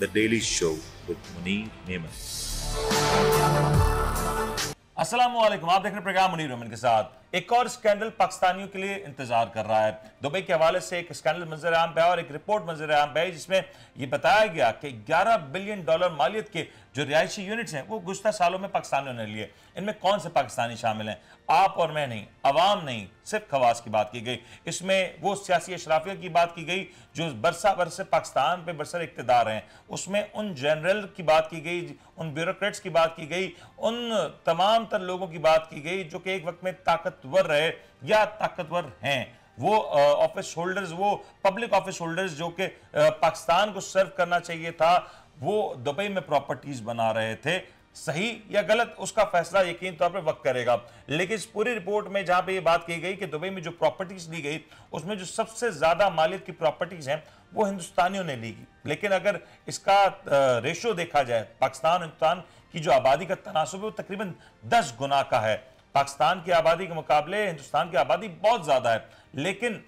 The Daily Show with Munir Memon. अस्सलामुअलैकुम, आप देख रहे हैं प्रोग्राम मुनीर मेमन के साथ। एक और स्कैंडल पाकिस्तानियों के लिए इंतजार कर रहा है। दुबई के हवाले से एक स्कैंडल मंजर आम पे है और एक रिपोर्ट मंजर आम पे है जिसमें यह बताया गया कि 11 बिलियन डॉलर मालियत के जो रिहायशी यूनिट्स हैं वो गुज़श्ता सालों में पाकिस्तानियों ने लिए। इनमें कौन से पाकिस्तानी शामिल हैं? आप और मैं नहीं, अवाम नहीं, सिर्फ खवास की बात की गई। इसमें वो सियासी अशराफिया की बात की गई जो बरसा बरसे पाकिस्तान पे बरसर इक़्तिदार हैं। उसमें उन जनरल की बात की गई, उन ब्यूरोक्रेट्स की बात की गई, उन तमाम तर लोगों की बात की गई जो कि एक वक्त में ताकतवर रहे या ताकतवर हैं। वो ऑफिस होल्डर्स, वो पब्लिक ऑफिस होल्डर्स जो कि पाकिस्तान को सर्व करना चाहिए था, वो दुबई में प्रॉपर्टीज बना रहे थे। सही या गलत उसका फैसला यकीन तौर पर वक्त करेगा, लेकिन इस पूरी रिपोर्ट में जहां पे ये बात की गई कि दुबई में जो प्रॉपर्टीज ली गई उसमें जो सबसे ज्यादा मालियत की प्रॉपर्टीज हैं वो हिंदुस्तानियों ने ली गई। लेकिन अगर इसका रेशो देखा जाए, पाकिस्तान हिंदुस्तान की जो आबादी का तनासुब है वो तकरीबन 10 गुना का है। पाकिस्तान की आबादी के मुकाबले हिंदुस्तान की आबादी बहुत ज्यादा है, लेकिन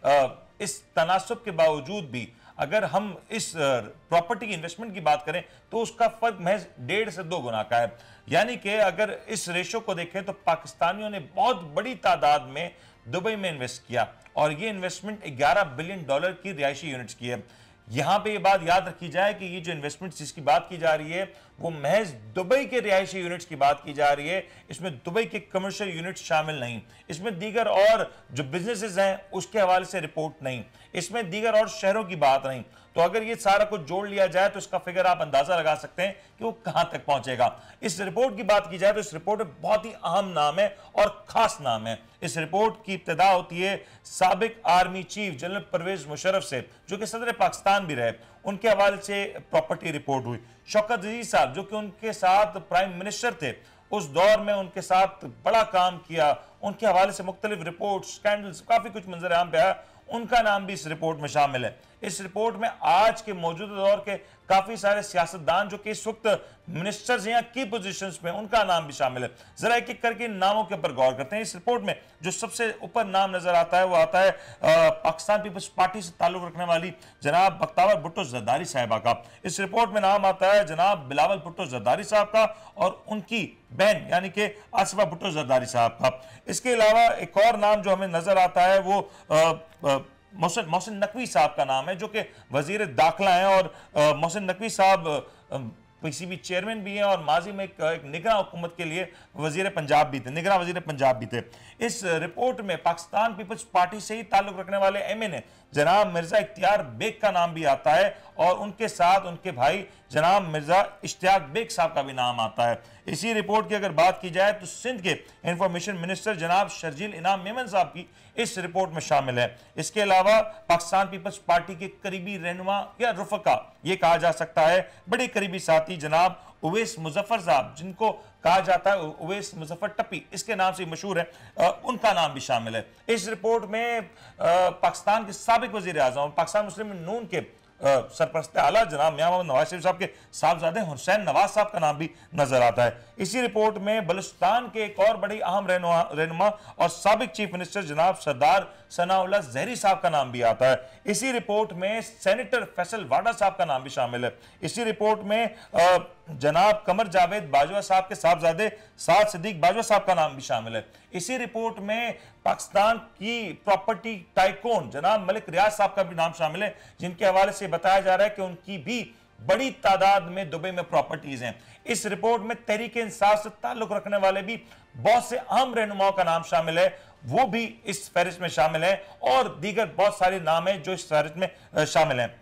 इस तनासुब के बावजूद भी अगर हम इस प्रॉपर्टी की इन्वेस्टमेंट की बात करें तो उसका फर्क महज 1.5 से 2 गुना का है। यानी कि अगर इस रेशो को देखें तो पाकिस्तानियों ने बहुत बड़ी तादाद में दुबई में इन्वेस्ट किया और ये इन्वेस्टमेंट 11 बिलियन डॉलर की रिहायशी यूनिट्स की है। यहां पे ये बात याद रखी जाए कि ये जो इन्वेस्टमेंट जिसकी बात की जा रही है वो महज दुबई के रिहायशी यूनिट्स की बात की जा रही है। इसमें दुबई के कमर्शियल यूनिट्स शामिल नहीं, इसमें दीगर और जो बिजनेसेस हैं उसके हवाले से रिपोर्ट नहीं, इसमें दीगर और शहरों की बात नहीं। तो अगर ये सारा कुछ जोड़ लिया जाए तो इसका फिगर आप अंदाजा लगा सकते हैं कि वो कहां तक पहुंचेगा। इस रिपोर्ट की बात की जाए तो इस रिपोर्ट में बहुत ही अहम नाम है और खास नाम है। इस रिपोर्ट की इब्तिदा होती है साबिक army chief general Parvez Musharraf से, जो कि सदर पाकिस्तान भी रहे। उनके हवाले से प्रॉपर्टी रिपोर्ट हुई। शौकत अजीज साहब जो कि उनके साथ प्राइम मिनिस्टर थे, उस दौर में उनके साथ बड़ा काम किया, उनके हवाले से मुख्तलिफ रिपोर्ट, स्कैंडल्स, काफी कुछ मंजर आम पे आया, उनका नाम भी इस रिपोर्ट में शामिल है। इस रिपोर्ट में आज के मौजूदा दौर के काफी सारे सियासतदान जो कि इस वक्त मिनिस्टर्स या की पोजीशंस में, उनका नाम भी शामिल है। जरा एक एक करके इन नामों के ऊपर गौर करते हैं। इस रिपोर्ट में जो सबसे ऊपर नाम नजर आता है वो आता है पाकिस्तान पीपल्स पार्टी से ताल्लुक रखने वाली जनाब बख्तावर भुट्टो जरदारी साहिबा का। इस रिपोर्ट में नाम आता है जनाब बिलावल भुट्टो जरदारी साहब का और उनकी बहन यानी कि आसिफा भुट्टो जरदारी साहब का। इसके अलावा एक और नाम जो हमें नजर आता है वो मोहसिन नकवी साहब का नाम है, जो कि वजीर दाखिला हैं और मोहसिन नकवी साहब पीसीबी चेयरमैन भी हैं और माजी में एक निगरां हुकूमत के लिए वजीर पंजाब भी थे, निगरां वजीर पंजाब भी थे। इस रिपोर्ट में पाकिस्तान पीपल्स पार्टी से ही ताल्लुक रखने वाले एमएनए जनाब मिर्जा इख्तियार बेग का नाम भी आता है और उनके साथ उनके भाई जनाब मिर्जा इश्तियाक बेग साहब का भी नाम आता है। इसी रिपोर्ट की अगर बात की जाए तो सिंध के इंफॉर्मेशन मिनिस्टर जनाब शर्जील इनाम मेमन साहब की इस रिपोर्ट में शामिल है। इसके अलावा पाकिस्तान पीपल्स पार्टी के करीबी रहनुमा या रुफका, ये कहा जा सकता है बड़े करीबी साथी जनाब उवैस मुजफ्फर साहब, जिनको कहा जाता है उवैस मुजफ्फर टप्पी, इसके नाम से मशहूर है, उनका नाम भी शामिल है। इस रिपोर्ट में पाकिस्तान के साबिक वजीर आजम, पाकिस्तान मुस्लिम नून के सरपरस्त आला जनाब मियां मोहम्मद नवाज शरीफ साहब के साहबजादे हुसैन नवाज साहब का नाम भी नजर आता है। इसी रिपोर्ट में बलूचिस्तान के एक और बड़ी अहम रहनुमा और साबिक चीफ मिनिस्टर जनाब सरदार सनाउल्लाह जहरी साहब का नाम भी आता है। इसी रिपोर्ट में सेनेटर फैसल वाडा साहब का नाम भी शामिल है। इसी रिपोर्ट में जनाब कमर जावेद बाजवा साहब के साहबजादे साद सिद्दीक बाजवा साहब का नाम भी शामिल है। इसी रिपोर्ट में पाकिस्तान की प्रॉपर्टी टाइकून जनाब मलिक रियाज साहब का भी नाम शामिल है, जिनके हवाले से बताया जा रहा है कि उनकी भी बड़ी तादाद में दुबई में प्रॉपर्टीज हैं। इस रिपोर्ट में तहरीक इंसाफ से ताल्लुक रखने वाले भी बहुत से अहम रहनुमाओं का नाम शामिल है, वो भी इस फहरिस्त में शामिल है और दीगर बहुत सारे नाम हैं जो इस फहरिस्त में शामिल हैं।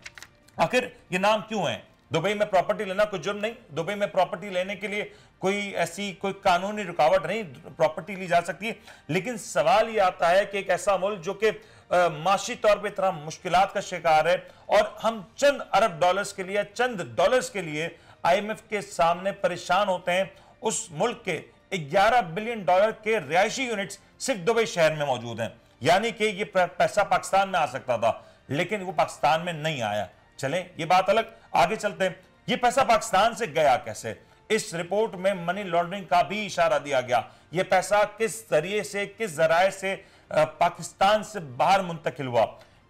आखिर ये नाम क्यों है? दुबई में प्रॉपर्टी लेना कोई जुर्म नहीं। दुबई में प्रॉपर्टी लेने के लिए कोई कानूनी रुकावट नहीं, प्रॉपर्टी ली जा सकती है। लेकिन सवाल ये आता है कि एक ऐसा मुल्क जो कि माशी तौर पे इतना मुश्किलात का शिकार है और हम चंद अरब डॉलर्स के लिए, चंद डॉलर्स के लिए आईएमएफ के सामने परेशान होते हैं, उस मुल्क के 11 बिलियन डॉलर के रिहायशी यूनिट्स सिर्फ दुबई शहर में मौजूद हैं। यानी कि ये पैसा पाकिस्तान में आ सकता था, लेकिन वो पाकिस्तान में नहीं आया। चलें ये बात अलग, आगे चलते हैं। ये पैसा पाकिस्तान से गया कैसे? इस रिपोर्ट में मनी लॉन्ड्रिंग का भी इशारा दिया गया। ये पैसा किस जरिए से, किस जराए से पाकिस्तान से बाहर मुंतकिल हुआ,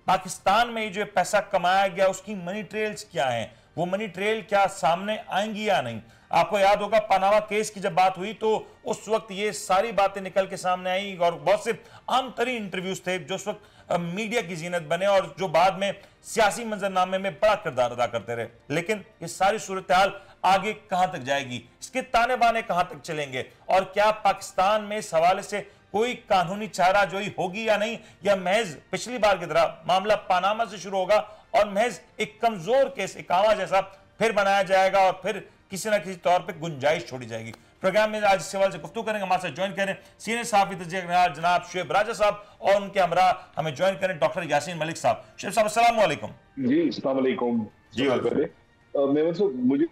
पाकिस्तान में जो पैसा कमाया गया उसकी मनी ट्रेल्स क्या हैं, वो मनी ट्रेल क्या सामने आएंगी या नहीं। आपको याद होगा पनामा केस की जब बात हुई तो उस वक्त ये सारी बातें निकल के सामने आई और बहुत से आम तरीन इंटरव्यूज थे जो उस वक्त मीडिया की जीनत बने और जो बाद में सियासी मंजरनामे में बड़ा किरदार अदा करते रहे। लेकिन ये सारी सूरत हाल आगे कहां तक जाएगी, इसके ताने बाने कहां तक चलेंगे, और क्या पाकिस्तान में इस हवाले से कोई कानूनी चाराजोई होगी या नहीं, या महज पिछली बार की तरह मामला पनामा से शुरू होगा और महज एक कमजोर केस इकामा जैसा फिर बनाया जाएगा और फिर किसी ना किसी तौर पे गुंजाइश छोड़ी जाएगी। प्रोग्राम में आज इस सवाल से गुफ्तगू करेंगे। हमारे साथ ज्वाइन करें सीनियर सहाफी तज्ज़िया जनाब शुएब राजा साहब और उनके हमरा हमें ज्वाइन करें डॉक्टर यासीन मलिक साहब। शुएब साहब अस्सलाम वालेकुम। जी अस्सलाम वालेकुम। जी मुझे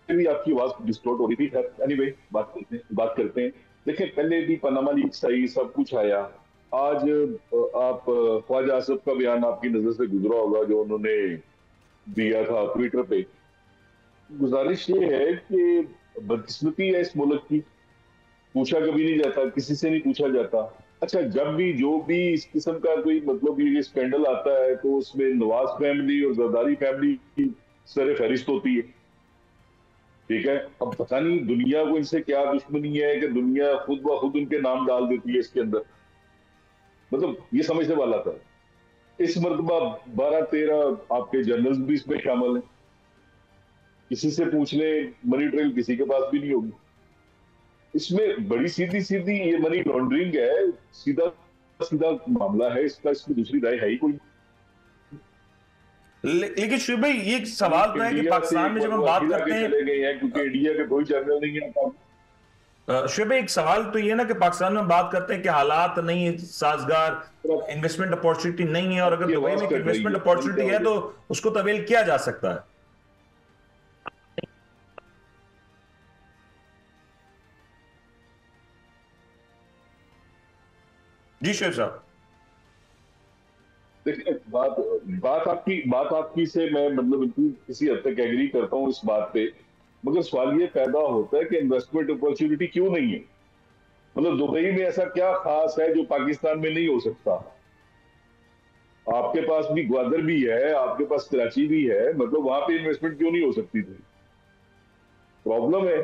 भी आपकी आवाज डिस्टॉर्ट हो रही थी। एनीवे बात करते हैं। देखिए पहले भी पनामा लीक्स आई, सब कुछ आया। आज आप ख्वाजा आसिफ का बयान आपकी नजर से गुजरा होगा जो उन्होंने दिया था ट्विटर पे। गुजारिश ये है कि बदकिस्मती है इस मुल्क की, पूछा कभी नहीं जाता, किसी से नहीं पूछा जाता। अच्छा, जब भी जो भी इस किस्म का कोई मतलब ये स्कैंडल आता है तो उसमें नवाज फैमिली और जरदारी फैमिली की सर फहरिस्त होती है। ठीक है, अब पता नहीं दुनिया को इनसे क्या दुश्मनी है कि दुनिया खुद ब खुद उनके नाम डाल देती है इसके अंदर। मतलब ये समझने वाला था। इस मरतबा 12-13 आपके जर्नल्स भी इसमें शामिल हैं। किसी से पूछ ले, मनी ट्रेल किसी के पास भी नहीं होगी। इसमें बड़ी सीधी सीधी ये मनी लॉन्ड्रिंग है, सीधा सीधा मामला है इसका, इसमें दूसरी राय है ही कोई। लेकिन शुएब भाई ये सवाल तो है कि पाकिस्तान में जब हम बात करते हैं चले गए हैं क्योंकि इंडिया के कोई जर्नल नहीं है। शुएब भाई एक सवाल तो ये ना कि पाकिस्तान में बात करते हैं कि हालात नहीं है साजगार, इन्वेस्टमेंट अपॉर्चुनिटी नहीं है, और अगर दुबई में इन्वेस्टमेंट अपॉर्चुनिटी है तो उसको तो अवेल किया जा सकता है। जी शुएब साहब। देखिए बात आपकी से मैं मतलब बिल्कुल किसी हद तक एग्री करता हूँ इस बात पे, मगर सवाल ये पैदा होता है कि इन्वेस्टमेंट अपॉर्चुनिटी क्यों नहीं है। मतलब दुबई में ऐसा क्या खास है जो पाकिस्तान में नहीं हो सकता। आपके पास भी ग्वादर भी है, आपके पास कराची भी है, मतलब वहां पे इन्वेस्टमेंट क्यों नहीं हो सकती थी। प्रॉब्लम है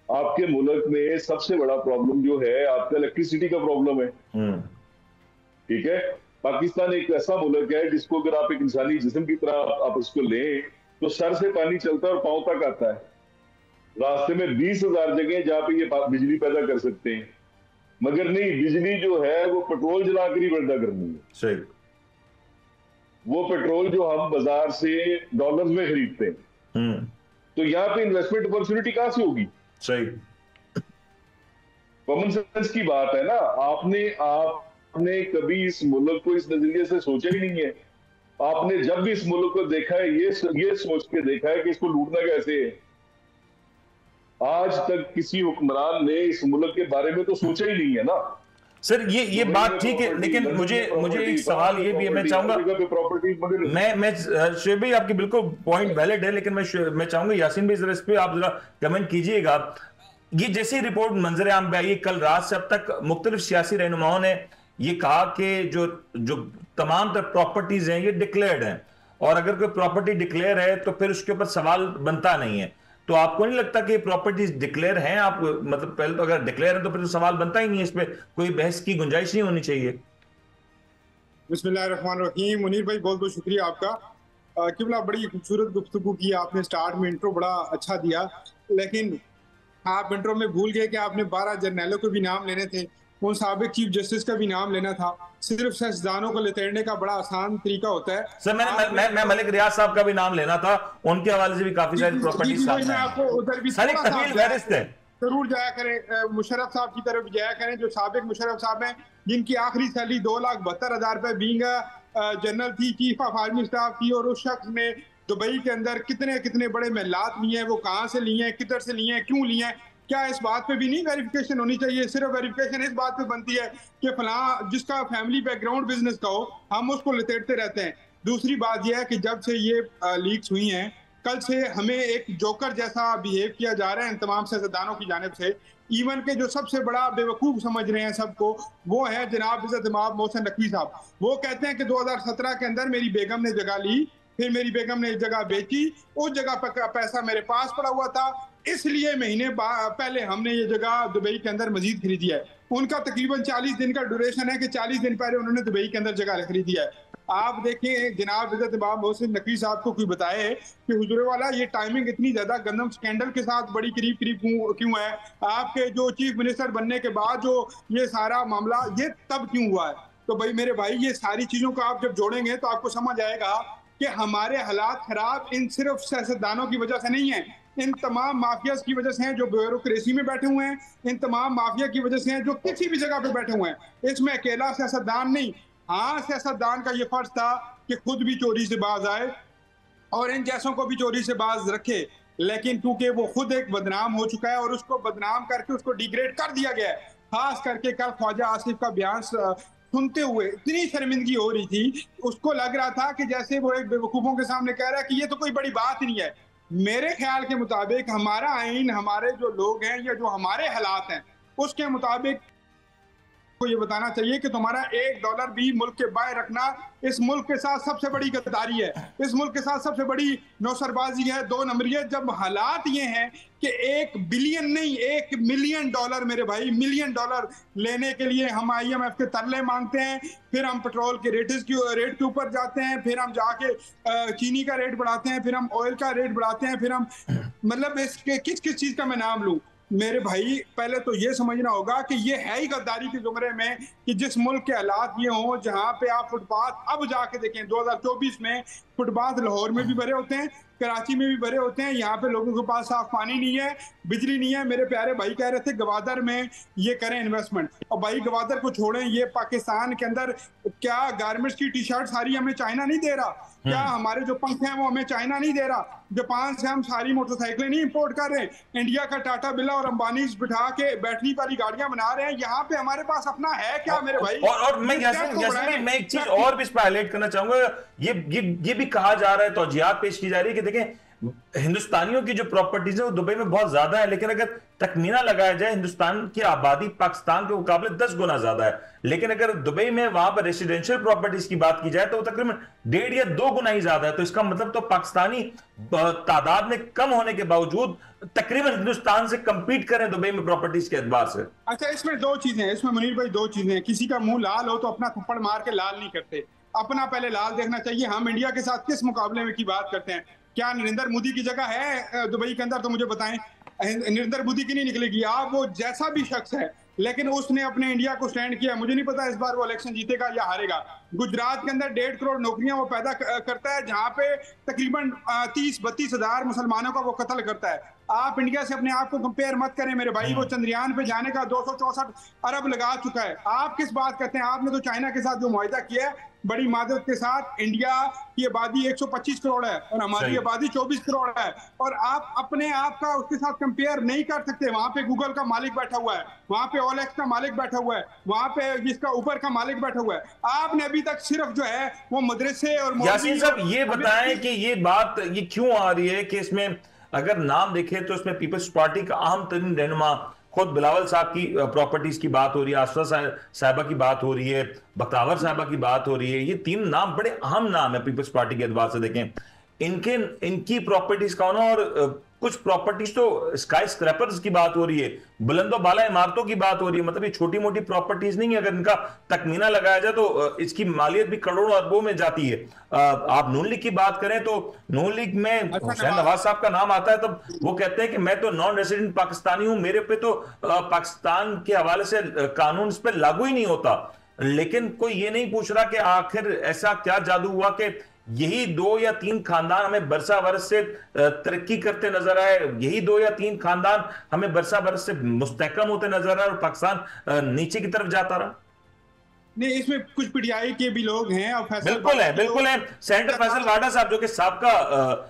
आपके मुल्क में, सबसे बड़ा प्रॉब्लम जो है आपका इलेक्ट्रिसिटी का प्रॉब्लम है। ठीक है, पाकिस्तान एक ऐसा मुल्क है जिसको अगर आप एक इंसानी जिस्म की तरह आप उसको लें तो सर से पानी चलता है और पांव तक आता है। रास्ते में 20,000 जगह जहां पे ये बिजली पैदा कर सकते हैं, मगर नहीं, बिजली जो है वो पेट्रोल जलाकर ही पैदा करनी है। सही। वो पेट्रोल जो हम बाजार से डॉलर्स में खरीदते हैं, तो यहाँ पे इन्वेस्टमेंट अपॉर्चुनिटी कहां से होगी। सही। कॉमन सेंस की बात है ना। आपने कभी इस मुल्क को इस नजरिए से सोचा ही नहीं है। आपने जब भी इस मुल्क को देखा है ये सोच के देखा है कि इसको लूटना कैसे है। आज तक किसी हुक्मरान ने इस मुल्क के बारे में तो सोचा ही नहीं है ना। सर ये बात ठीक है, लेकिन मुझे एक सवाल ये भी है, मैं चाहूंगा मैं शुएब भाई आपकी बिल्कुल पॉइंट वैलिड है, लेकिन मैं चाहूंगा यासीन भाई जरा इस पे आप जरा कमेंट कीजिएगा। ये जैसी रिपोर्ट मंजर आम पे आई कल रात से अब तक मुख्तलिफ सियासी रहनुमाओं ने ये कहा कि जो तमाम तर प्रॉपर्टीज हैं ये डिक्लेयर्ड हैं, और अगर कोई प्रॉपर्टी डिक्लेयर है तो फिर उसके ऊपर सवाल बनता नहीं है। तो आपको नहीं लगता कि प्रॉपर्टीज डिक्लेयर हैं? आप मतलब पहले तो अगर डिक्लेयर है तो फिर तो सवाल बनता ही नहीं है, इस पे कोई बहस की गुंजाइश नहीं होनी चाहिए। बिस्मिल्लाहिर्रहमानिर्रहीम। मुनीर भाई बहुत बहुत शुक्रिया आपका। किबला बड़ी खूबसूरत गुफ्तगू की आपने, स्टार्ट में इंट्रो बड़ा अच्छा दिया, लेकिन आप इंट्रो में भूल गए कि आपने 12 जर्नैलों के भी नाम लेने थे, उन साबिक चीफ जस्टिस का भी नाम लेना था। सिर्फ सियासतदानों को लतेड़ने का बड़ा आसान तरीका होता है। सर मैं मलिक रियाज साहब का भी नाम लेना था, उनके हवाले से भी काफी सारी प्रॉपर्टीज सामने आपको उधर भी जरूर जाया करें, मुशर्रफ साहब की तरफ जाया करें, जो साबिक मुशर्रफ साहब हैं, जिनकी आखिरी सैलरी 2,72,000 रुपए बीइंग जनरल थी, चीफ ऑफ आर्मी स्टाफ थी, और उस शख्स ने दुबई के अंदर कितने कितने बड़े महलात लिए हैं, वो कहाँ से लिए हैं, किधर से लिए हैं, क्यों लिए हैं। क्या इस बात पे भी नहीं वेरिफिकेशन होनी चाहिए? सिर्फ वेरिफिकेशन इस बात पे बनती है कि फलां जिसका फैमिली बैकग्राउंड बिजनेस का हो हम उसको लतेड़ते रहते हैं। दूसरी बात यह है कि जब से ये लीक्स हुई हैं, कल से हमें एक जोकर जैसा बिहेव किया जा रहा है इन तमाम सियासतदानों की जानिब से। इवन के जो सबसे बड़ा बेवकूफ समझ रहे हैं सबको, वो है जनाब इज़्ज़त इमाम मोहसिन नकवी साहब। वो कहते हैं कि 2017 के अंदर मेरी बेगम ने जगह ली फिर मेरी बेगम ने एक जगह बेची, उस जगह पर पैसा मेरे पास पड़ा हुआ था, इसलिए महीने पहले हमने ये जगह दुबई के अंदर मजीद खरीदी है। उनका तकरीबन 40 दिन का ड्यूरेशन है कि 40 दिन पहले उन्होंने दुबई के अंदर जगह खरीदी है। आप देखें जनाब इज़्ज़त इमाम मोहसिन नकवी साहब को कोई बताए कि हुजूर वाला ये टाइमिंग इतनी ज्यादा गंदम स्कैंडल के साथ बड़ी करीब करीब क्यों है, आपके जो चीफ मिनिस्टर बनने के बाद जो ये सारा मामला ये तब क्यों हुआ है। तो भाई मेरे भाई ये सारी चीजों को आप जब जोड़ेंगे तो आपको समझ आएगा कि हमारे हालात खराब इन सिर्फ सियासतदानों की वजह से नहीं है, इन तमाम माफियाज की वजह से हैं जो ब्यूरोक्रेसी में बैठे हुए हैं, इन तमाम माफिया की वजह से हैं जो किसी भी जगह पे बैठे हुए हैं। इसमें अकेला सियासतदान नहीं, हाँ सियासतदान का ये फर्ज था कि खुद भी चोरी से बाज आए और इन जैसों को भी चोरी से बाज रखे, लेकिन क्योंकि वो खुद एक बदनाम हो चुका है और उसको बदनाम करके उसको डिग्रेड कर दिया गया है। खास करके कल ख्वाजा आसिफ का बयान सुनते हुए इतनी शर्मिंदगी हो रही थी, उसको लग रहा था कि जैसे वो एक बेवकूफों के सामने कह रहा है कि ये तो कोई बड़ी बात ही नहीं है। मेरे ख्याल के मुताबिक हमारा आइन, हमारे जो लोग हैं या जो हमारे हालात हैं उसके मुताबिक को ये बताना चाहिए कि तुम्हारा $1 भी मुल्क के बाहर रखना इस मुल्क के साथ सबसे बड़ी गद्दारी है, इस मुल्क के साथ सबसे बड़ी नौसरबाजी है, 2 नंबरी है। जब हालात ये हैं कि $1 बिलियन नहीं $1 मिलियन मेरे भाई $1 मिलियन लेने के लिए हम IMF के तरले मांगते हैं, फिर हम पेट्रोल के रेट के ऊपर जाते हैं, फिर हम जाके चीनी का रेट बढ़ाते हैं, फिर हम ऑयल का रेट बढ़ाते हैं, फिर हम मतलब इसके किस किस चीज का मैं नाम लूं। मेरे भाई पहले तो ये समझना होगा कि ये है ही गद्दारी के जुमरे में कि जिस मुल्क के हालात ये हों जहां पे आप फुटपाथ अब जाके देखें 2024 में फुटपाथ लाहौर में भी भरे होते हैं, कराची में भी भरे होते हैं, यहाँ पे लोगों के पास साफ पानी नहीं है, बिजली नहीं है। मेरे प्यारे भाई कह रहे थे गवादर में ये करें इन्वेस्टमेंट, और भाई गवादर को छोड़ें, ये पाकिस्तान के अंदर क्या गारमेंट्स की टी शर्ट सारी हमें चाइना नहीं दे रहा, क्या हमारे जो पंखे हैं वो हमें चाइना नहीं दे रहा, जापान से हम सारी मोटरसाइकिलें नहीं इंपोर्ट कर रहे, इंडिया का टाटा बिरला और अंबानी बिठा के बैटरी वाली गाड़ियां बना रहे हैं, यहाँ पे हमारे पास अपना है क्या मेरे भाई। और मैं एक चीज और भी इस पर हाईलाइट करना चाहूंगा, ये भी कहा जा रहा है, तौजीहात पेश की जा रही है कि देखें हिंदुस्तानियों की जो प्रॉपर्टीज है वो दुबई में बहुत ज्यादा है, लेकिन अगर तकमीना लगाया जाए हिंदुस्तान की आबादी पाकिस्तान के मुकाबले 10 गुना ज्यादा है, लेकिन अगर दुबई में वहां पर रेसिडेंशियल प्रॉपर्टीज की बात की जाए तो वो तकरीबन 1.5 या 2 गुना ही ज्यादा है। तो इसका मतलब तो पाकिस्तानी तादाद में कम होने के बावजूद तकरीबन हिंदुस्तान से कंपीट करें दुबई में प्रॉपर्टीज के एतबार से। अच्छा, इसमें 2 चीजें हैं, इसमें मुनीर भाई 2 चीजें हैं। किसी का मुंह लाल हो तो अपना थप्पड़ मार के लाल नहीं करते, अपना पहले लाल देखना चाहिए। हम इंडिया के साथ किस मुकाबले में की बात करते हैं, क्या नरेंद्र मोदी की जगह है दुबई के अंदर? तो मुझे बताएं, नरेंद्र मोदी की नहीं निकलेगी। आप वो जैसा भी शख्स है, लेकिन उसने अपने इंडिया को स्टैंड किया। मुझे नहीं पता इस बार वो इलेक्शन जीतेगा या हारेगा। गुजरात के अंदर 1.5 करोड़ नौकरियां वो पैदा करता है, जहां पे तकरीबन 30-32 हजार मुसलमानों का वो कत्ल करता है। आप इंडिया से अपने आप को कंपेयर मत करें मेरे भाई, वो चंद्रयान पे जाने का 264 अरब लगा चुका है। आप किस बात करते हैं? आपने तो चाइना के साथ जो मुआहिदा किया है बड़ी मदद के साथ, इंडिया की आबादी 125 करोड़ है और हमारी आबादी 24 करोड़ है, और आप अपने आप का उसके साथ कंपेयर नहीं कर सकते। वहां पे गूगल का मालिक बैठा हुआ है, वहां पे ओलेक्स का मालिक बैठा हुआ है, वहां पे जिसका ऊपर का मालिक बैठा हुआ है। आपने अभी तक सिर्फ जो है वो मदरसे और यासीन साहब ये बताएं कि ये बात ये क्यों आ रही है कि इसमें अगर नाम देखें तो इसमें पीपल्स पार्टी का अहम तरीन रहनुमा खुद बिलावल साहब की प्रॉपर्टीज की बात हो रही है, आसरा साहिबा की बात हो रही है, बख्तावर साहिबा की बात हो रही है। ये 3 नाम बड़े अहम नाम है पीपल्स पार्टी के एतबार से। देखें इनकी प्रॉपर्टीज कौन है, और कुछ प्रॉपर्टीज तो स्काई स्क्रैपर्स की बात हो रही है, बुलंदो बाला इमारतों की बात हो रही है। मतलब ये छोटी मोटी प्रॉपर्टीज नहीं है, अगर इनका तकमीना लगाया जाए तो इसकी मालियत भी करोड़ों अरबों में जाती है। आप नून लीग की बात करें तो नून लीग में हुसैन नवाज साहब का नाम आता है, तब वो कहते हैं कि मैं तो नॉन रेसिडेंट पाकिस्तानी हूं, मेरे पे तो पाकिस्तान के हवाले से कानून इस पर लागू ही नहीं होता। लेकिन कोई ये नहीं पूछ रहा कि आखिर ऐसा क्या जादू हुआ कि यही 2 या 3 खानदान हमें बरसा बरस से तरक्की करते नजर आए, यही 2 या 3 खानदान हमें बरसा बरस से मुस्तहकम होते नजर आए और पाकिस्तान नीचे की तरफ जाता रहा। नहीं, इसमें कुछ पीटीआई के भी लोग हैं और बिल्कुल है सेनेटर फैसल वाडा साहब जो कि साबका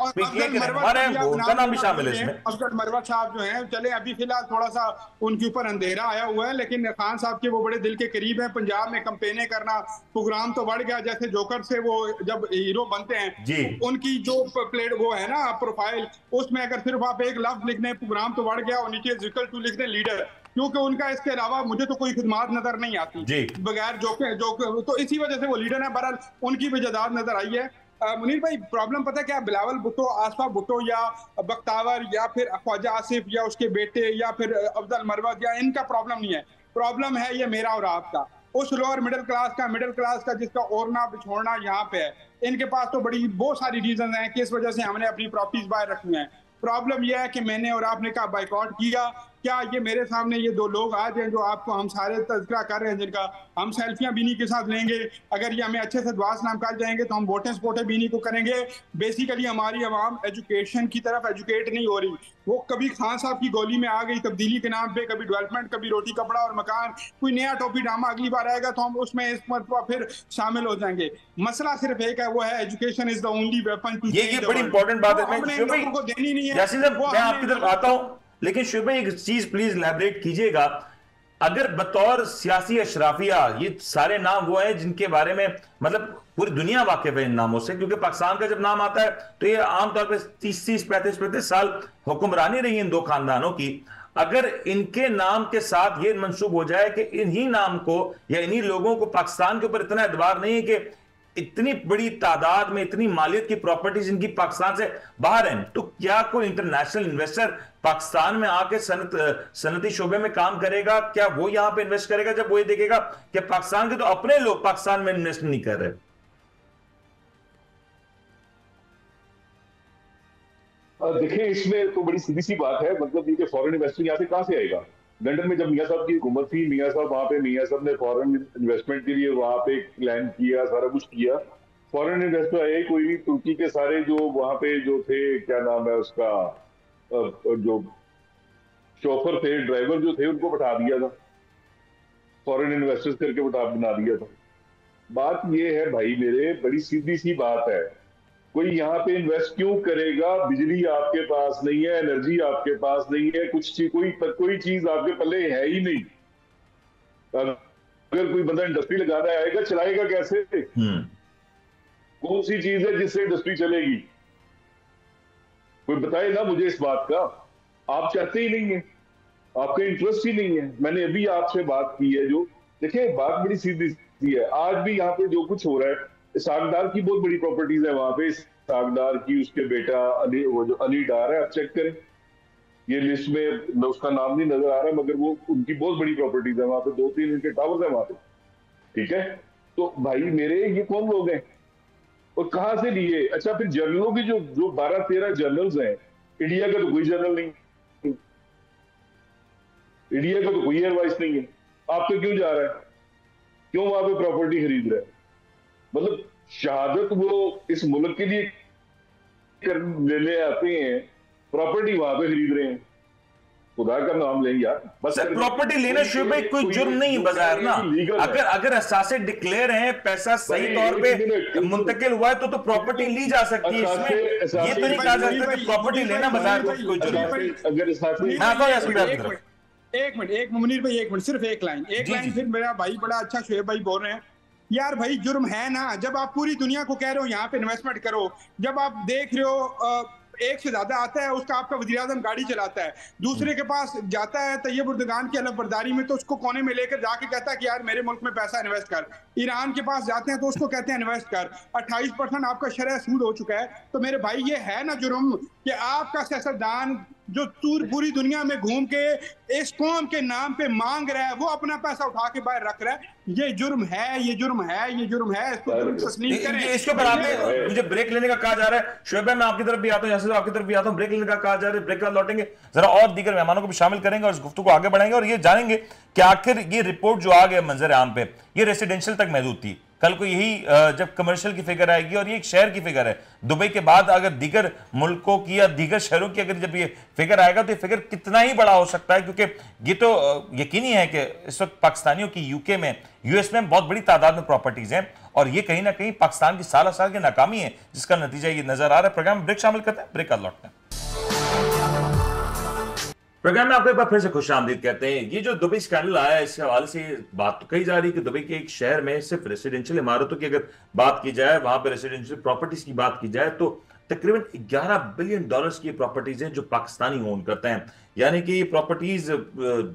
पीटीआई के रहनुमा है, वो उनका नाम भी शामिल है इसमें। अफजल मरवत साहब जो हैं, चले अभी फिलहाल थोड़ा सा उनके ऊपर अंधेरा आया हुआ है, लेकिन खान साहब के वो बड़े दिल के करीब हैं। पंजाब में कैंपेनें करना, प्रोग्राम तो बढ़ गया, जैसे जोकर से वो जब हीरो बनते हैं जी, उनकी जो प्लेट वो है ना प्रोफाइल, उसमें अगर सिर्फ आप एक लफ्ज लिख दें प्रोग्राम तो बढ़ गया, और नीचे जिक्र टू लिख दें लीडर, क्योंकि उनका इसके अलावा मुझे तो कोई खिदमात नजर नहीं आती बगैर जो तो इसी वजह से वो लीडर है। बहरहाल उनकी भी जदाद नजर आई है। मुनीर भाई प्रॉब्लम पता है क्या, बिलावल भुट्टो, आसफा भुट्टो या बख्तावर या फिर ख्वाजा आसिफ या उसके बेटे या फिर अफजल मरवत, या इनका प्रॉब्लम नहीं है, प्रॉब्लम है ये मेरा और आपका, उस लोअर मिडिल क्लास का जिसका ओढ़ना बिछोड़ना यहाँ पे है। इनके पास तो बहुत सारी रीजन हैं किस वजह से हमने अपनी प्रॉपर्टीज बाहर रखी हैं। प्रॉब्लम यह है कि मैंने और आपने कहा बाइकआउट किया, क्या ये मेरे सामने ये दो लोग आज हैं जो आपको हम सारे तज़किरा कर रहे हैं, जिनका हम सेल्फियां बीनी के साथ लेंगे, अगर ये हमें अच्छे से दुआ सलाम कर जाएंगे तो हम वोटें सपोर्टें बीनी को करेंगे। बेसिकली हमारी आवाम एजुकेशन की तरफ एजुकेट नहीं हो रही, वो कभी खान साहब की गोली में आ गई तब्दीली के नाम पे, कभी डेवलपमेंट, कभी रोटी कपड़ा और मकान, कोई नया टॉपिक ड्रामा अगली बार आएगा तो हम उसमें इस मरतबा फिर शामिल हो जाएंगे। मसला सिर्फ एक है, वो है education is the only weapon to ये बड़ी इंपॉर्टेंट बात है, हमने इन लोगों को देनी नहीं है। मैं आपकी तरफ आता हूं, लेकिन शुभ भाई एक चीज प्लीज इलैबोरेट कीजिएगा। अगर बतौर सियासी अशराफिया, ये सारे नाम वो हैं जिनके बारे में मतलब पूरी दुनिया वाकिफ है इन नामों से, क्योंकि पाकिस्तान का जब नाम आता है तो ये आमतौर पर 30-35 साल हुक्मरानी रही इन दो खानदानों की। अगर इनके नाम के साथ ये मंसूब हो जाए कि इन्हीं नाम को या इन्हीं लोगों को पाकिस्तान के ऊपर इतना एतबार नहीं है कि इतनी बड़ी तादाद में इतनी मालियत की प्रॉपर्टीज इनकी पाकिस्तान से बाहर हैं, तो क्या कोई इंटरनेशनल इन्वेस्टर पाकिस्तान में आके सनती शोबे में काम करेगा? क्या वो यहां पे इन्वेस्ट करेगा जब वो ये देखेगा कि पाकिस्तान के तो अपने लोग पाकिस्तान में इन्वेस्ट नहीं कर रहे? देखिए इसमें तो बड़ी सीधी सी बात है, मतलब ये कि फॉरेन इन्वेस्टर यहाँ से कहां से आएगा। लंदन में जब मियां साहब की हुकूमत थी, मियां साहब वहां पे, मियां साहब ने फॉरेन इन्वेस्टमेंट के लिए वहां पे प्लान किया, सारा कुछ किया, फॉरेन इन्वेस्टर आए कोई नहीं, तुर्की के सारे जो वहां पे जो थे, क्या नाम है उसका, जो शोफर थे, ड्राइवर जो थे, उनको बैठा दिया था, फॉरेन इन्वेस्टर्स करके बना दिया था। बात ये है भाई मेरे, बड़ी सीधी सी बात है, कोई यहाँ पे इन्वेस्ट क्यों करेगा? बिजली आपके पास नहीं है, एनर्जी आपके पास नहीं है, कोई चीज आपके पल्ले है ही नहीं। अगर कोई बंदा इंडस्ट्री लगाना आएगा, चलाएगा कैसे? कौन सी चीज है जिससे इंडस्ट्री चलेगी? कोई बताए ना मुझे इस बात का। आप चाहते ही नहीं है, आपका इंटरेस्ट ही नहीं है। मैंने अभी आपसे बात की है, जो देखिए बात बड़ी सीधी सी है। आज भी यहाँ पे जो कुछ हो रहा है, सागदार की बहुत बड़ी प्रॉपर्टीज है वहां पे, सागदार की, उसके बेटा अली, वो जो अली डार है, आप चेक करें, ये लिस्ट में उसका नाम नहीं नजर आ रहा, मगर वो उनकी बहुत बड़ी प्रॉपर्टीज है वहां पे, 2-3 इनके टावर्स है वहां पे, ठीक है। तो भाई मेरे, ये कौन लोग हैं और कहां से लिए? अच्छा, फिर जनरलों की जो 12-13 जनरल्स हैं, इंडिया का तो कोई जनरल नहीं, इंडिया का तो कोई एयरवाइस नहीं है, आपका क्यों जा रहा है? क्यों वहां पे प्रॉपर्टी खरीद रहा है? मतलब शहादत वो इस मुल्क के लिए लेने आते हैं, प्रॉपर्टी वहां पे खरीद रहे हैं। खुदा का नाम लें यार, बस प्रॉपर्टी लेना शुभ भाई कोई जुर्म नहीं बाजार ना। अगर असासे डिक्लेयर हैं, पैसा सही तौर पे मुंतकिल हुआ है तो प्रॉपर्टी ली जा सकती है। इसमें ये तो नहीं कहा जा सकता कि प्रॉपर्टी लेना बाजार कोई जुर्म है। अगर एक मिनट मुनीर भाई, एक मिनट, सिर्फ एक लाइन फिर मेरा भाई बड़ा अच्छा शोएब भाई बोल रहे हैं यार, भाई जुर्म है ना जब आप पूरी दुनिया को कह रहे हो यहाँ पे इन्वेस्टमेंट करो, जब आप देख रहे हो एक से ज्यादा आता है उसका, आपका वजीर आज़म गाड़ी चलाता है, दूसरे के पास जाता है तैयब उर्दगान की अलफबरदारी में तो उसको कोने में लेकर जाके कहता है कि यार मेरे मुल्क में पैसा इन्वेस्ट कर, ईरान के पास जाते हैं तो उसको कहते हैं इन्वेस्ट कर, 28% आपका शरह सूद हो चुका है। तो मेरे भाई ये है ना जुर्म कि आपका सियासतदान जो पूरी दुनिया में घूम के इस कौम के नाम पे मांग रहा है, वो अपना पैसा उठा के बाहर रख रहा है, ये जुर्म है, ये जुर्म है, ये जुर्म है, इसको जुर्म तस्लीम करें। इसके ऊपर आपने मुझे ब्रेक लेने का कहा जा रहा है। शोएब भाई मैं आपकी तरफ भी आता हूं, आपकी तरफ भी आता हूं, ब्रेक लेने का कहा जा रहा है, ब्रेक का लौटेंगे जरा और दीगर मेहमानों को भी शामिल करेंगे और इस गुफ्तगू को आगे बढ़ाएंगे और ये जानेंगे कि आखिर ये रिपोर्ट जो आ गया मंजर आम पे, ये रेसिडेंशियल तक महदूद थी, कल को यही जब कमर्शियल की फिगर आएगी और ये एक शहर की फिगर है, दुबई के बाद अगर दीगर मुल्कों की या दीगर शहरों की अगर जब ये फिगर आएगा तो ये फिगर कितना ही बड़ा हो सकता है, क्योंकि ये तो यकीनी है कि इस वक्त पाकिस्तानियों की यूके में, यूएस में बहुत बड़ी तादाद में प्रॉपर्टीज हैं और ये कहीं ना कहीं पाकिस्तान की साल की नाकामी है जिसका नतीजा ये नजर आ रहा है। प्रोग्राम ब्रेक शामिल करते हैं, ब्रेक का लौटते हैं। प्रोग्राम में आपको एक बार फिर से खुशामदीद कहते हैं। ये जो दुबई स्कैंडल आया है इसके हवाले से बात तो कही जा रही है कि दुबई के एक शहर में सिर्फ रेसिडेंशियल इमारतों की अगर बात की जाए, वहां पर रेसिडेंशियल प्रॉपर्टीज की बात की जाए तो तकरीबन $11 बिलियन की प्रॉपर्टीज हैं जो पाकिस्तानी ओन करते हैं, यानी कि ये प्रॉपर्टीज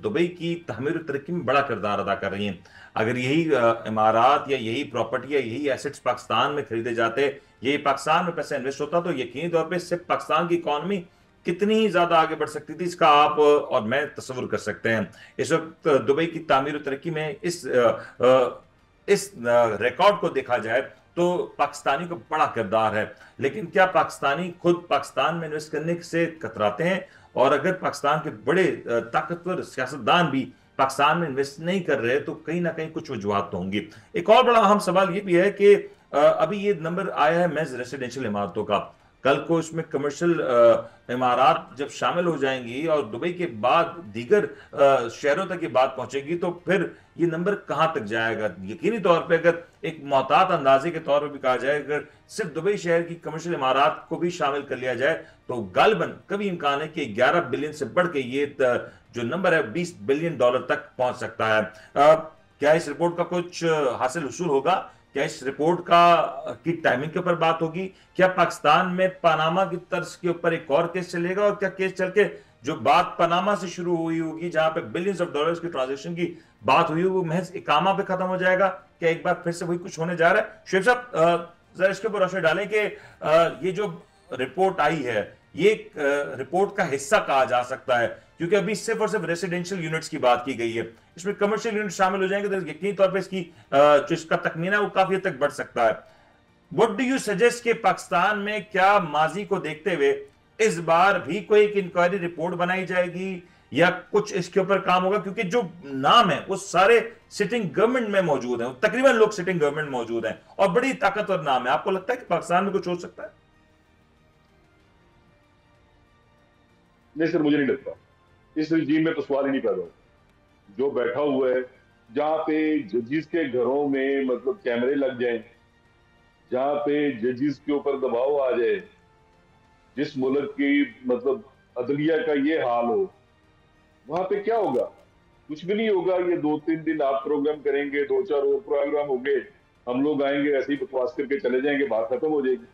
दुबई की तहमीर तरक्की में बड़ा किरदार अदा कर रही हैं। अगर यही इमारत या यही प्रॉपर्टी या यही एसेट्स पाकिस्तान में खरीदे जाते ये पाकिस्तान में पैसा इन्वेस्ट होता तो यकीनी तौर पे इससे पाकिस्तान की इकॉनमी कितनी ज्यादा आगे बढ़ सकती थी, इसका आप और मैं तस्वुर कर सकते हैं। इस वक्त दुबई की तामीर और तरक्की में इस रिकॉर्ड को देखा जाए तो पाकिस्तानी को बड़ा किरदार है, लेकिन क्या पाकिस्तानी खुद पाकिस्तान में इन्वेस्ट करने से कतराते हैं? और अगर पाकिस्तान के बड़े ताकतवर सियासतदान भी पाकिस्तान में इन्वेस्ट नहीं कर रहे तो कहीं ना कहीं कुछ वजूहत तो होंगी। एक और बड़ा अहम सवाल ये भी है कि अभी ये नंबर आया है महज रेसिडेंशियल इमारतों का, कल को इसमें कमर्शियल इमारत जब शामिल हो जाएंगी और दुबई के बाद दीगर शहरों तक ये बात पहुंचेगी तो फिर ये नंबर कहां तक जाएगा? यकीनी तौर पे अगर एक मोहतात अंदाजे के तौर पे भी कहा जाए, अगर सिर्फ दुबई शहर की कमर्शियल इमारत को भी शामिल कर लिया जाए तो गालिबन कभी इम्कान है कि 11 बिलियन से बढ़ के ये जो नंबर है 20 बिलियन डॉलर तक पहुंच सकता है। क्या इस रिपोर्ट का कुछ हासिल हुसूल होगा? क्या इस रिपोर्ट की टाइमिंग के ऊपर बात होगी? क्या पाकिस्तान में पनामा की तर्ज के ऊपर एक और केस चलेगा? और क्या केस चल के जो बात पनामा से शुरू हुई होगी, जहां पे बिलियंस ऑफ डॉलर्स की ट्रांजैक्शन की बात हुई, वो महज इकामा पे खत्म हो जाएगा? क्या एक बार फिर से वही कुछ होने जा रहा है? शुएब साहब जरा इसके ऊपर रोशनी डालें कि ये जो रिपोर्ट आई है ये रिपोर्ट का हिस्सा कहा जा सकता है, क्योंकि अभी सिर्फ और सिर्फ रेसिडेंशियल यूनिट्स की बात की गई है, इसमें कमर्शियल यूनिट शामिल हो जाएंगे तो यकीनी तौर पे इसकी जो इसका तखमीना है वो काफी हद तक बढ़ सकता है। व्हाट डू यू सजेस्ट कि पाकिस्तान में क्या माजी को देखते हुए इस बार भी कोई एक इंक्वायरी रिपोर्ट बनाई जाएगी या कुछ इसके ऊपर काम होगा? क्योंकि जो नाम है वो सारे सिटिंग गवर्नमेंट में मौजूद हैं, तकरीबन लोग सिटिंग गवर्नमेंट मौजूद हैं और बड़ी ताकतवर नाम है। आपको लगता है कि पाकिस्तान में कुछ हो सकता है? नहीं सर, मुझे नहीं लगता। इस रजीम में तो सवाल ही नहीं पैदा होता। जो बैठा हुआ है, जहां पे जजिस के घरों में मतलब कैमरे लग जाएं, जहां पे जजिस के ऊपर दबाव आ जाए, जिस मुल्क की मतलब अदलिया का ये हाल हो, वहां पे क्या होगा? कुछ भी नहीं होगा। ये 2-3 दिन आप प्रोग्राम करेंगे, 2-4 और प्रोग्राम होंगे, हम लोग आएंगे ऐसे ही बकवास करके चले जाएंगे, बात खत्म हो जाएगी।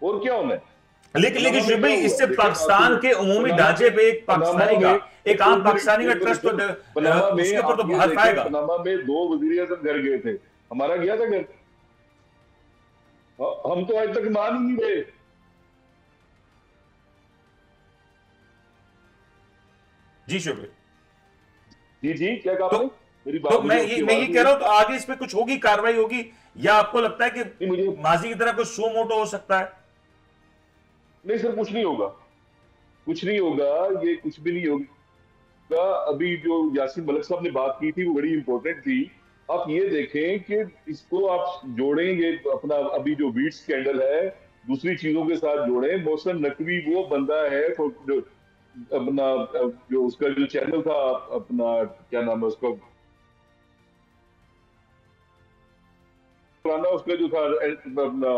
और क्या होना है? लेकिन शुभ भाई, इससे पाकिस्तान के उमूमी ढांचे पे एक पाकिस्तानी का, एक आम पाकिस्तानी का ट्रस्ट तो उसके ऊपर तो बाहर पाएगा। पनामा में 2 वज़ीर-ए-आज़म घर गए थे, हमारा गया था घर, हम तो आज तक मान ही नहीं रहे। जी शुभ जी क्या कहा आपने? मेरी बात तो मैं ये कह रहा हूं, तो आगे इस पे कुछ होगी, कार्रवाई होगी, या आपको लगता है कि मुझे माजी की तरह कुछ सो मोटो हो सकता है? नहीं सर, कुछ नहीं होगा, कुछ नहीं होगा, ये कुछ भी नहीं होगा। अभी जो यासीन मलिक साहब ने बात की थी वो बड़ी इंपॉर्टेंट थी। आप ये देखें कि इसको आप जोड़ें, ये अपना अभी जो वीट स्कैंडल है दूसरी चीजों के साथ जोड़ें। मोहसिन नकवी वो बंदा है जो अपना जो उसका जो चैनल था, अपना क्या नाम है उसका, पुराना उसका जो था अपना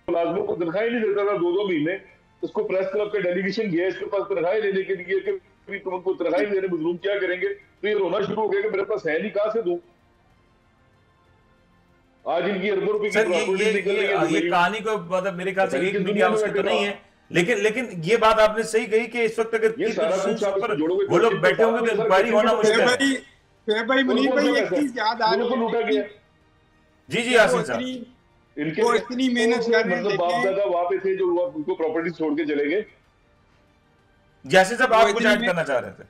मुलाजमों को तनख्वाही नहीं देता था 2-2 महीने। उसको प्रेस क्लब का डेलीगेशन गया इसके पास तनख्वाही लेने के लिए कि तुम उनको तनख्वाही दे रहे, मजलूम क्या करेंगे? तो ये रोना शुरू हो गया कि मेरे पास है नहीं, कहां से दूं? आज इनकी अरबों रुपए की प्रॉपर्टी निकल रही है। ये कहानी को मतलब मेरे ख्याल से एक मीडिया हाउस की तो नहीं है, लेकिन ये बात आपने सही कही कि इस वक्त अगर वो लोग बैठे होंगे तो इंक्वायरी होना मुश्किल है। भाई मुनीर भाई एक चीज याद आ रही है, लूटा गया। जी यासीन साहब, इनके वो इतनी मेहनत कर रहे हैं, मतलब बाप दादा वहां पे थे जो उनको प्रॉपर्टी छोड़ के चले गए। जैसे सब आप कुछ ऐड करना चाह रहे थे?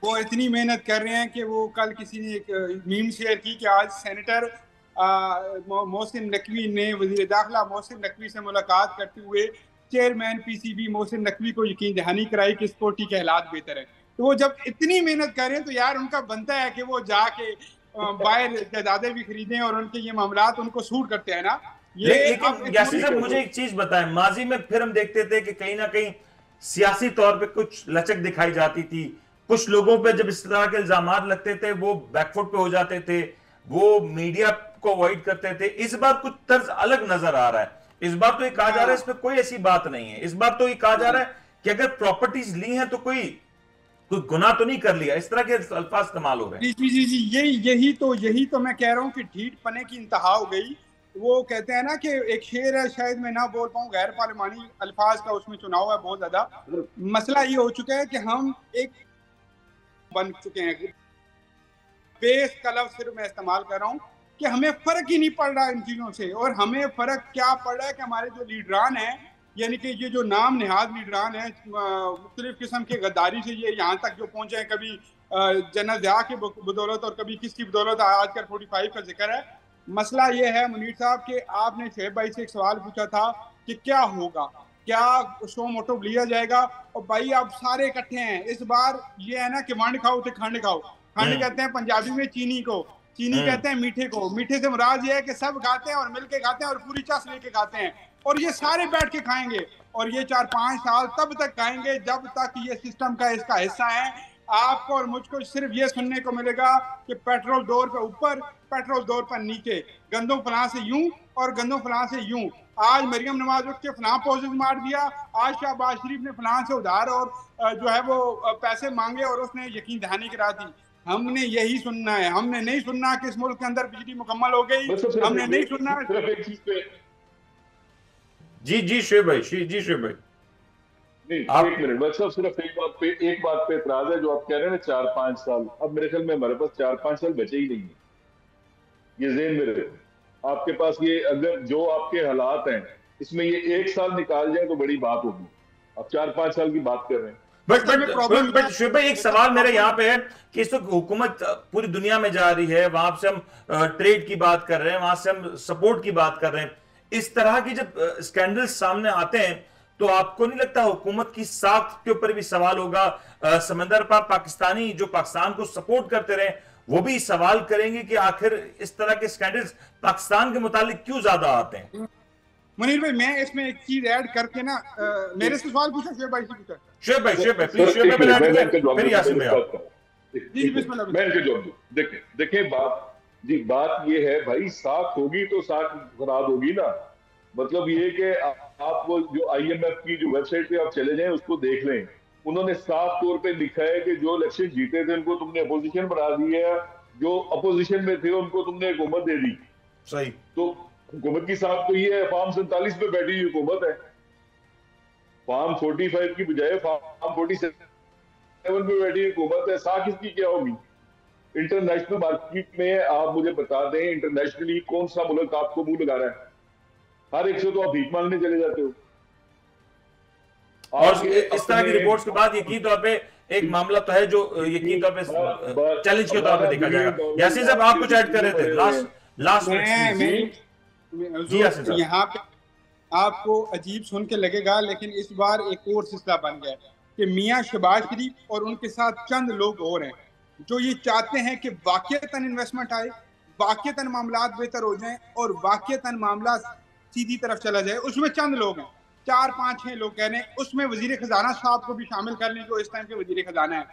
वो इतनी मेहनत कर रहे हैं कि वो कल किसी ने एक मीम शेयर की कि आज सेनेटर मोहसिन नकवी ने वजीर दाखिला मोहसिन नकवी से मुलाकात करते हुए चेयरमैन पीसीबी मोहसिन नकवी को यकीन दहानी कराई कि सिक्योरिटी के हालात बेहतर है। तो वो जब इतनी मेहनत कर रहे हैं तो यार उनका बनता है कि वो जाके बाहर जायदादें भी खरीदें और उनके ये मामलात उनको सूट करते हैं ना। लेकिन यासीन साहब मुझे एक चीज बताएं, माजी में फिर हम देखते थे कि कहीं ना कहीं सियासी तौर पे कुछ लचक दिखाई जाती थी, कुछ लोगों पे जब इस तरह के इल्जामात लगते थे वो बैकफुट पे हो जाते थे, वो मीडिया को अवॉइड करते थे। इस बार कुछ तर्ज अलग नजर आ रहा है। इस बार तो ये कहा जा रहा है इसमें कोई ऐसी बात नहीं है। इस बार तो ये कहा जा रहा है कि अगर प्रॉपर्टीज ली हैं तो कोई गुनाह तो नहीं कर लिया, इस तरह के अल्फाज इस्तेमाल हो रहे हैं। जी यही तो मैं कह रहा हूं कि ढीठ पने की इंतहा हो गई। वो कहते हैं ना कि एक शेर है, शायद मैं ना बोल पाऊं, गैर पार्लिमानी अल्फाज का उसमें चुनाव है बहुत ज्यादा। मसला ये हो चुका है कि हम एक बन चुके हैं बेस का लफ्ज सिर्फ मैं इस्तेमाल कर रहा हूँ कि हमें फर्क ही नहीं पड़ रहा इन चीजों से। और हमें फर्क क्या पड़ रहा है कि हमारे जो लीडरान हैं, यानी कि ये जो नाम निहाद लीडरान हैं, मुख्तलिफ किस्म की गद्दारी से ये यहाँ तक जो पहुंचे हैं, कभी जनरल ज़िया की बदौलत और कभी किसकी बदौलत, आजकल 45 का जिक्र है। मसला ये है मुनीर साहब कि आपने शोएब भाई से एक सवाल पूछा था कि क्या होगा, क्या शो मोटो लिया जाएगा, और भाई आप सारे इकट्ठे हैं इस बार। ये है ना कि वंड खाओ तो खंड खाओ। खंड कहते हैं पंजाबी में चीनी को, चीनी कहते हैं मीठे को, मीठे से मुराद ये है कि सब खाते हैं और मिलके खाते हैं और पूरी चस लेके खाते हैं, और ये सारे बैठ के खाएंगे। और ये 4-5 साल तब तक खाएंगे जब तक ये सिस्टम का इसका हिस्सा है। आपको और मुझको सिर्फ ये सुनने को मिलेगा कि पेट्रोल $2 पे ऊपर, पेट्रोल $2 पर नीचे, गंदों फलां से यूं और गंदों फलां से यूं। आज मरियम नवाज उठ के फलां पोजेस मार दिया, आज शहबाज शरीफ ने फलां से उधार और जो है वो पैसे मांगे और उसने यकीन दहानी करा दी। हमने यही सुनना है, हमने नहीं सुनना कि इस मुल्क के अंदर बिजली मुकम्मल हो गई, हमने नहीं सुनना। जी शोएब भाई, जी शोएब भाई नहीं, एक मिनट, बस सिर्फ एक बात पे एतराज है जो आप कह रहे हैं ना 4-5 साल। अब मेरे ख्याल में हमारे पास 4-5 साल बचे ही नहीं है, ये ज़हन में रहे आपके पास। ये अगर जो आपके हालात हैं इसमें ये 1 साल निकाल जाए तो बड़ी बात होगी। आप 4-5 साल की बात कर रहे हैं। बट शोएब भाई, एक सवाल मेरा यहाँ पे है कि इस वक्त हुकूमत पूरी दुनिया में जा रही है, वहां से हम ट्रेड की बात कर रहे हैं, वहां से हम सपोर्ट की बात कर रहे हैं। इस तरह की जब स्कैंडल सामने आते हैं तो आपको नहीं लगता हुकूमत की साख के ऊपर भी सवाल होगा? समंदर पार पाकिस्तानी जो पाकिस्तान को सपोर्ट करते रहे वो भी सवाल करेंगे कि आखिर इस तरह के स्कैंडल्स पाकिस्तान के मुतालिक क्यों ज्यादा आते हैं? मुनीर भाई, मैं इसमें एक चीज ऐड करके ना, मेरे से सवाल पूछा, शोएब भाई से पूछा। शोएब भाई प्लीज, शोएब भाई फिर यासीन भाई जी बिस्मिल्लाह। मैं इनके जवाब देखें बात ये है भाई, साख होगी तो साख खराब होगी ना। मतलब ये कि आपको जो IMF की जो वेबसाइट पे आप चले जाएं उसको देख लें, उन्होंने साफ तौर पे लिखा है कि जो इलेक्शन जीते थे उनको तुमने अपोजिशन बना दी है, जो अपोजिशन में थे उनको तुमने हुकूमत दे दी। सही। तो हुकूमत की साख तो ये है, फार्म 47 पे बैठी हुई हुकूमत है, फार्म 45 की बजाय फार्म 47 पे बैठी हुकूमत है। साख इसकी क्या होगी? इंटरनेशनल मार्केट में आप मुझे बता दें, इंटरनेशनली कौन सा मुल्क आपको मुंह लगा रहा है? हर एक से तो आप भीख मांगने चले जाते हो। और इस तरह की रिपोर्ट्स के बाद यकीन तौर पे एक मामला तो है जो यकीन तौर पे चैलेंज के तौर पे देखा जाएगा। यासीन साहब, आप कुछ ऐड कर रहे थे लास्ट में। यहाँ पे आपको अजीब सुन के लगेगा, लेकिन इस बार एक और सिलसिला बन गया कि मियां शहबाज शरीफ और उनके साथ चंद लोग और हैं जो ये चाहते हैं कि वाकईतन इन्वेस्टमेंट आए, वाकईतन मामला बेहतर हो जाएं और वाकईतन मामला सीधी तरफ चला जाए। उसमें चंद लोग हैं, 4-5-6 लोग कह रहे हैं, उसमें वजीर खजाना साहब को भी शामिल कर लें जो इस टाइम के वजीर खजाना है।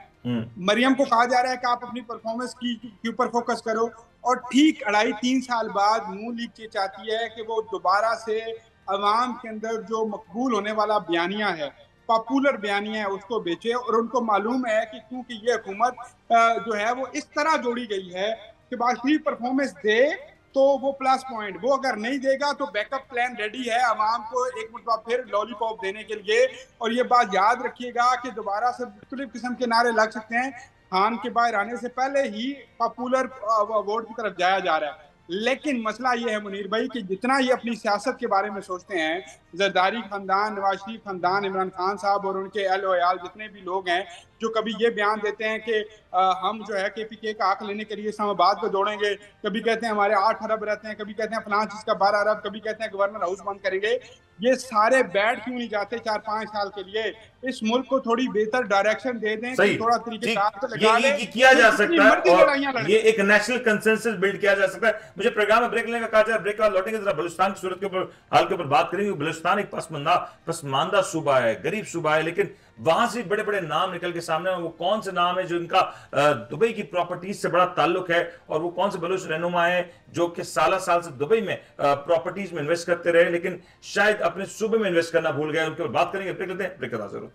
मरियम को कहा जा रहा है कि आप अपनी परफॉर्मेंस के ऊपर फोकस करो, और ठीक 2.5-3 साल बाद नून लीग ये चाहती है कि वो दोबारा से अवाम के अंदर जो मकबूल होने वाला बयानिया है, पॉपुलर बयानिया है, उसको बेचे। और उनको मालूम है कि क्योंकि ये हुकूमत जो है वो इस तरह जोड़ी गई है कि बाकी परफॉर्मेंस दे तो वो प्लस पॉइंट, वो अगर नहीं देगा तो बैकअप प्लान रेडी है आवाम को एक मरतबा फिर लॉलीपॉप देने के लिए। और ये बात याद रखिएगा कि दोबारा से मुख्तलिफ किस्म के नारे लग सकते हैं, खान के बाहर आने से पहले ही पॉपुलर वोट की तरफ जाया जा रहा है। लेकिन मसला ये है मुनीर भाई कि जितना ये अपनी सियासत के बारे में सोचते हैं, जरदारी खानदान, नवाज शरीफ खानदान, इमरान खान साहब और उनके अहल वयाल जितने भी लोग हैं जो कभी ये बयान देते हैं कि हम जो है KPK का हक लेने के लिए इस्लामाबाद को दौड़ेंगे, कभी कहते हैं हमारे 8 अरब रहते हैं, कभी कहते हैं फलां चीज का 12 अरब, कभी कहते हैं गवर्नर हाउस बंद करेंगे। ये सारे बैठ क्यों नहीं जाते 4-5 साल के लिए? इस मुल्क को थोड़ी बेहतर डायरेक्शन दे दें, थोड़ा तरीके किया जा सकता है और ये एक नेशनल कंसेंसस बिल्ड किया जा सकता है। मुझे प्रोग्राम में ब्रेक लेने का कहा, ब्रेक के बाद लौटेंगे, जरा बलूचिस्तान की सूरत के ऊपर, हाल के ऊपर बात करेंगे। बलूचिस्तान एक पसमानदा सूबा है, गरीब सूबा है, लेकिन वहां से बड़े बड़े नाम निकल के सामने। वो कौन से नाम है जो इनका दुबई की प्रॉपर्टीज से बड़ा ताल्लुक है, और वो कौन से बलूच रहनुमा है जो कि साल से दुबई में प्रॉपर्टीज में इन्वेस्ट करते रहे लेकिन शायद अपने सूबे में इन्वेस्ट करना भूल गए? उनके ऊपर बात करेंगे, ब्रेक लेते हैं, ब्रेक के बाद जरूर।